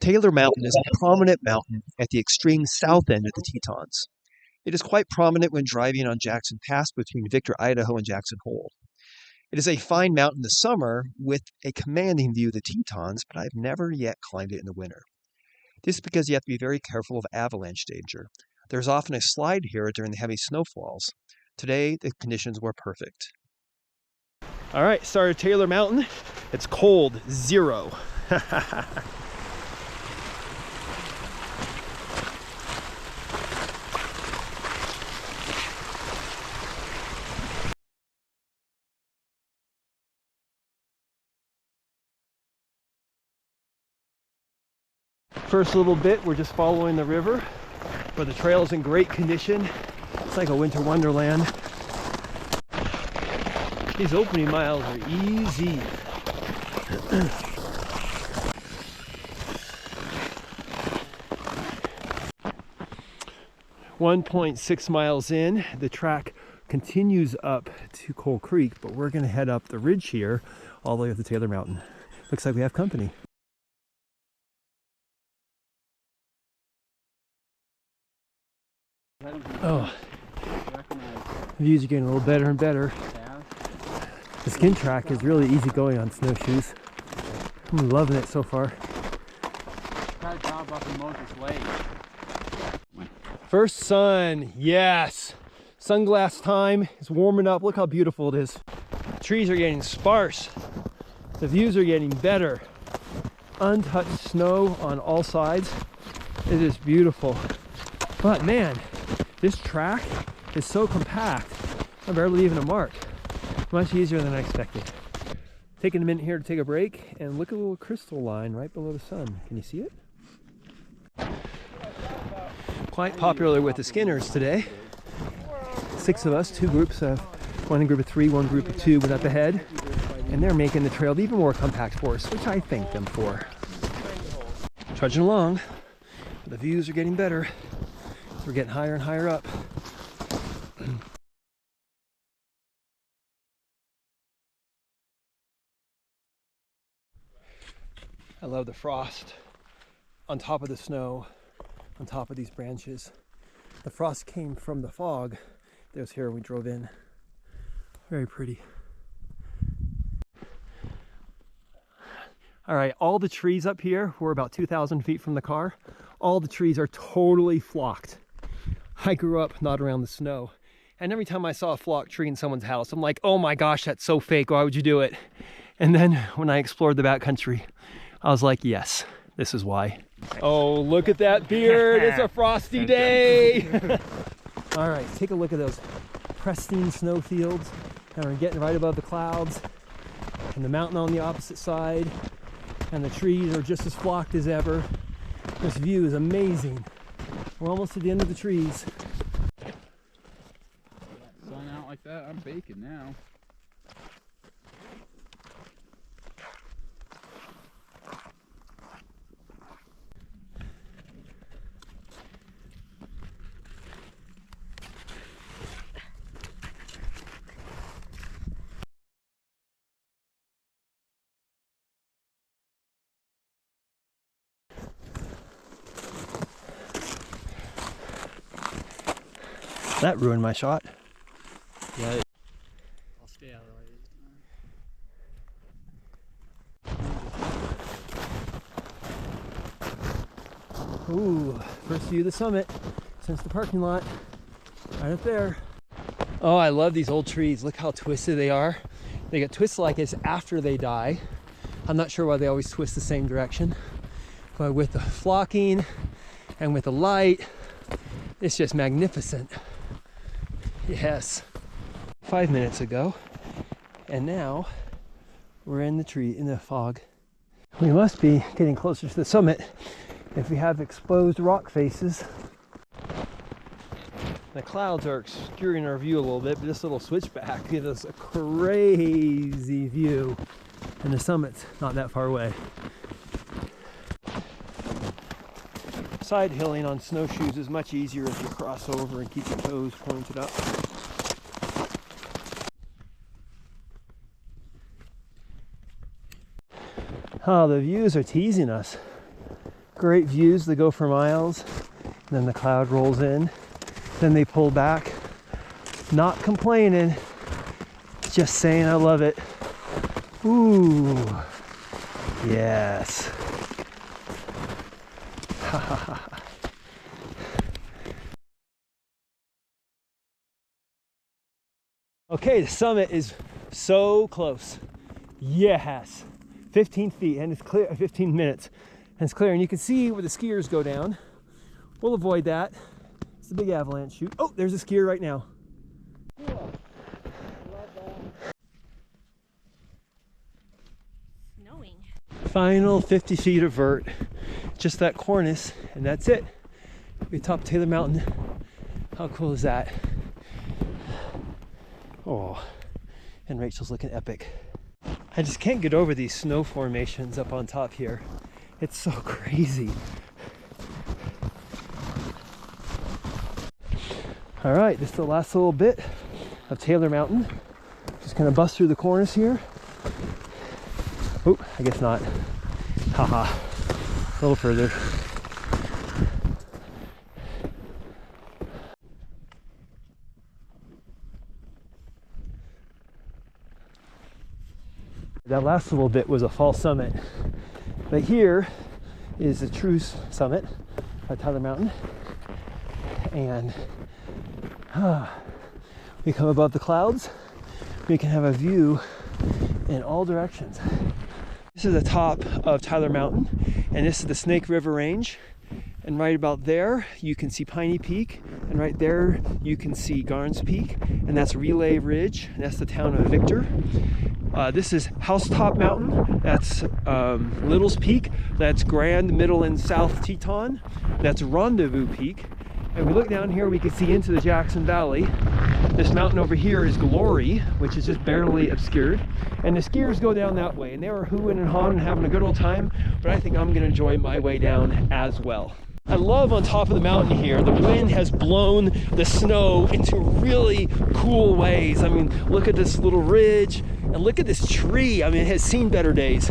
Taylor Mountain is a prominent mountain at the extreme south end of the Tetons. It is quite prominent when driving on Jackson Pass between Victor, Idaho and Jackson Hole. It is a fine mountain in the summer with a commanding view of the Tetons, but I've never yet climbed it in the winter. This is because you have to be very careful of avalanche danger. There's often a slide here during the heavy snowfalls. Today, the conditions were perfect. All right, started Taylor Mountain. It's cold, 0. First little bit, we're just following the river, but the trail's in great condition. It's like a winter wonderland. These opening miles are easy. 1.6 miles in, the track continues up to Coal Creek, but we're gonna head up the ridge here all the way up to Taylor Mountain. Looks like we have company. Oh, the views are getting a little better and better. The skin track is really easy going on snowshoes. I'm loving it so far. First sun, yes. Sunglass time. It's warming up. Look how beautiful it is. Trees are getting sparse. The views are getting better. Untouched snow on all sides. It is beautiful. But man, this track is so compact. I'm barely leaving a mark. Much easier than I expected. Taking a minute here to take a break and look at the little crystal line right below the sun. Can you see it? Quite popular with the Skinners today. 6 of us, 2 groups of, one in group of 3, one group of 2 went up ahead, and they're making the trail even more compact for us, which I thank them for. Trudging along, the views are getting better. We're getting higher and higher up. I love the frost on top of the snow, on top of these branches. The frost came from the fog that was here when we drove in. Very pretty. All right, all the trees up here, we're about 2,000 feet from the car. All the trees are totally flocked. I grew up not around the snow. And every time I saw a flocked tree in someone's house, I'm like, oh my gosh, that's so fake. Why would you do it? And then when I explored the backcountry, I was like, yes, this is why. Oh, look at that beard. It's a frosty day. All right, take a look at those pristine snowfields. And we're getting right above the clouds and the mountain on the opposite side. And the trees are just as flocked as ever. This view is amazing. We're almost to the end of the trees. Sun out like that, I'm baking now. That ruined my shot. Yeah. I'll stay out of the way. Ooh, first view of the summit since the parking lot. Right up there. Oh, I love these old trees. Look how twisted they are. They get twisted like this after they die. I'm not sure why they always twist the same direction. But with the flocking and with the light, it's just magnificent. Yes. 5 minutes ago, and now we're in the fog. We must be getting closer to the summit if we have exposed rock faces. The clouds are obscuring our view a little bit, but this little switchback gives us a crazy view, and the summit's not that far away. Side hilling on snowshoes is much easier if you cross over and keep your toes pointed up. Oh, the views are teasing us. Great views that go for miles. And then the cloud rolls in. Then they pull back. Not complaining. Just saying I love it. Ooh. Yes. Okay, the summit is so close. Yes. 15 feet and it's clear, 15 minutes. And it's clear, and you can see where the skiers go down. We'll avoid that. It's a big avalanche chute. Oh, there's a skier right now. Cool. Love that. Snowing. Final 50 feet of vert. Just that cornice, and that's it. We top Taylor Mountain. How cool is that? Oh, and Rachel's looking epic. I just can't get over these snow formations up on top here. It's so crazy. All right, this is the last little bit of Taylor Mountain. Just gonna bust through the cornice here. Oh, I guess not. Haha, a little further. That last little bit was a false summit, but here is the true summit of Tyler Mountain, and we come above the clouds. We can have a view in all directions. This is the top of Tyler Mountain, and this is the Snake River Range. And right about there, you can see Piney Peak, and right there, you can see Garnes Peak, and that's Relay Ridge, and that's the town of Victor. This is Housetop Mountain, that's Little's Peak, that's Grand, Middle, and South Teton, that's Rendezvous Peak. And we look down here, we can see into the Jackson Valley. This mountain over here is Glory, which is just barely obscured. And the skiers go down that way, and they were hooing and hawing and having a good old time, but I think I'm gonna enjoy my way down as well. I love on top of the mountain here, the wind has blown the snow into really cool ways. I mean, look at this little ridge, and look at this tree. I mean, it has seen better days.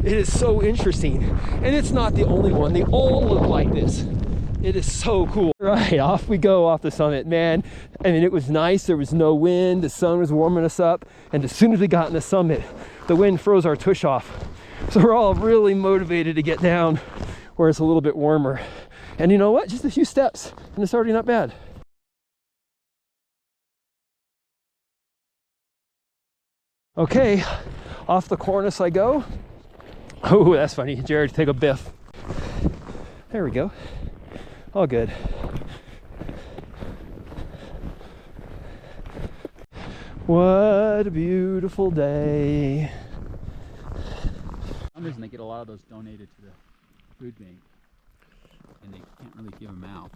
It is so interesting. And it's not the only one, they all look like this. It is so cool. Right, off we go off the summit, man. I mean, it was nice, there was no wind, the sun was warming us up, and as soon as we got on the summit, the wind froze our tush off. So we're all really motivated to get down where it's a little bit warmer. And you know what? Just a few steps, and it's already not bad. Okay, off the cornice I go. Oh, that's funny. Jared, take a biff. There we go. All good. What a beautiful day. For some reason, they get a lot of those donated to the food bank, and they can't really give them out.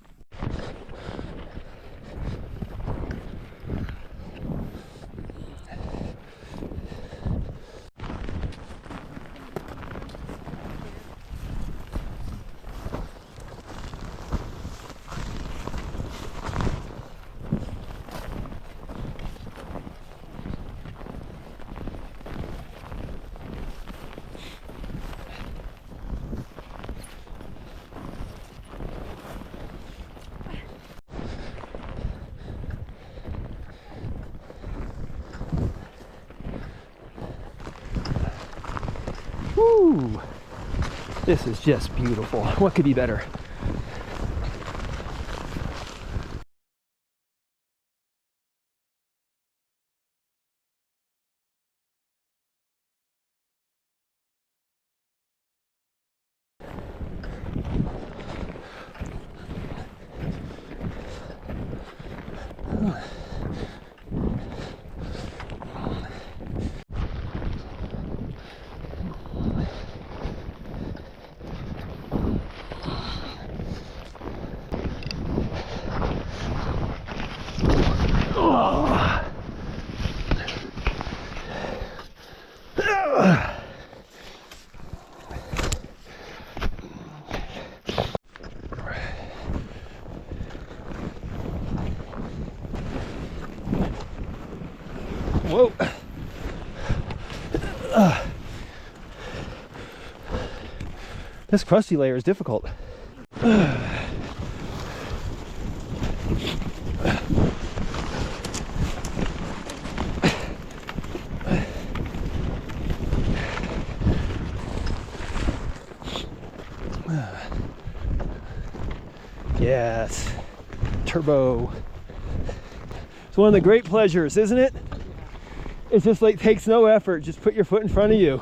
Woo! This is just beautiful. What could be better? Whoa. This crusty layer is difficult. Yes, turbo. It's one of the great pleasures, isn't it? It's just like takes no effort. Just put your foot in front of you.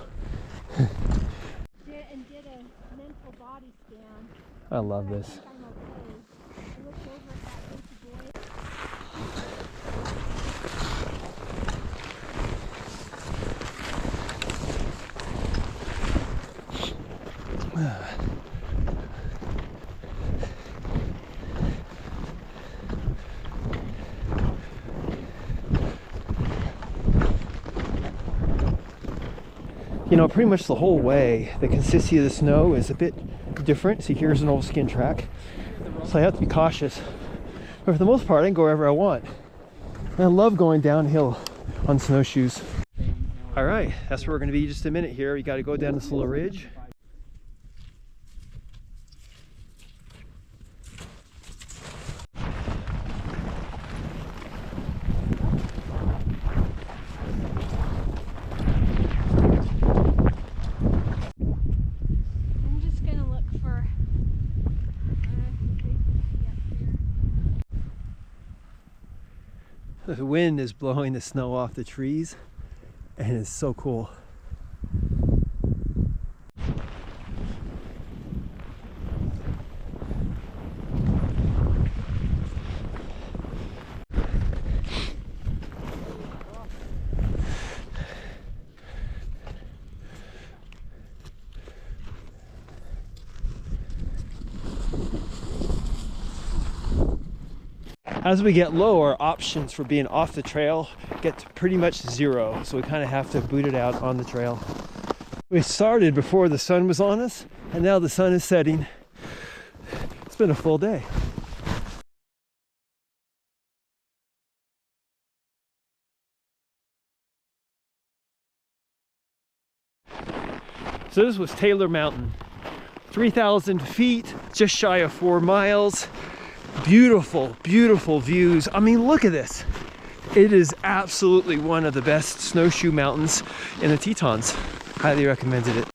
Did a mental body scan. I love But I this. think I'm okay. I looked over at that baby boy. You know, pretty much the whole way, the consistency of the snow is a bit different. See, here's an old skin track. So I have to be cautious. But for the most part, I can go wherever I want. And I love going downhill on snowshoes. All right, that's where we're gonna be just a minute here. You gotta go down this little ridge. I'm just gonna look for The wind is blowing the snow off the trees, and it's so cool. As we get lower, options for being off the trail get to pretty much zero, so we kind of have to boot it out on the trail. We started before the sun was on us, and now the sun is setting. It's been a full day. So this was Taylor Mountain, 3,000 feet, just shy of 4 miles. Beautiful, beautiful views. I mean, look at this. It is absolutely one of the best snowshoe mountains in the Tetons. Highly recommended it.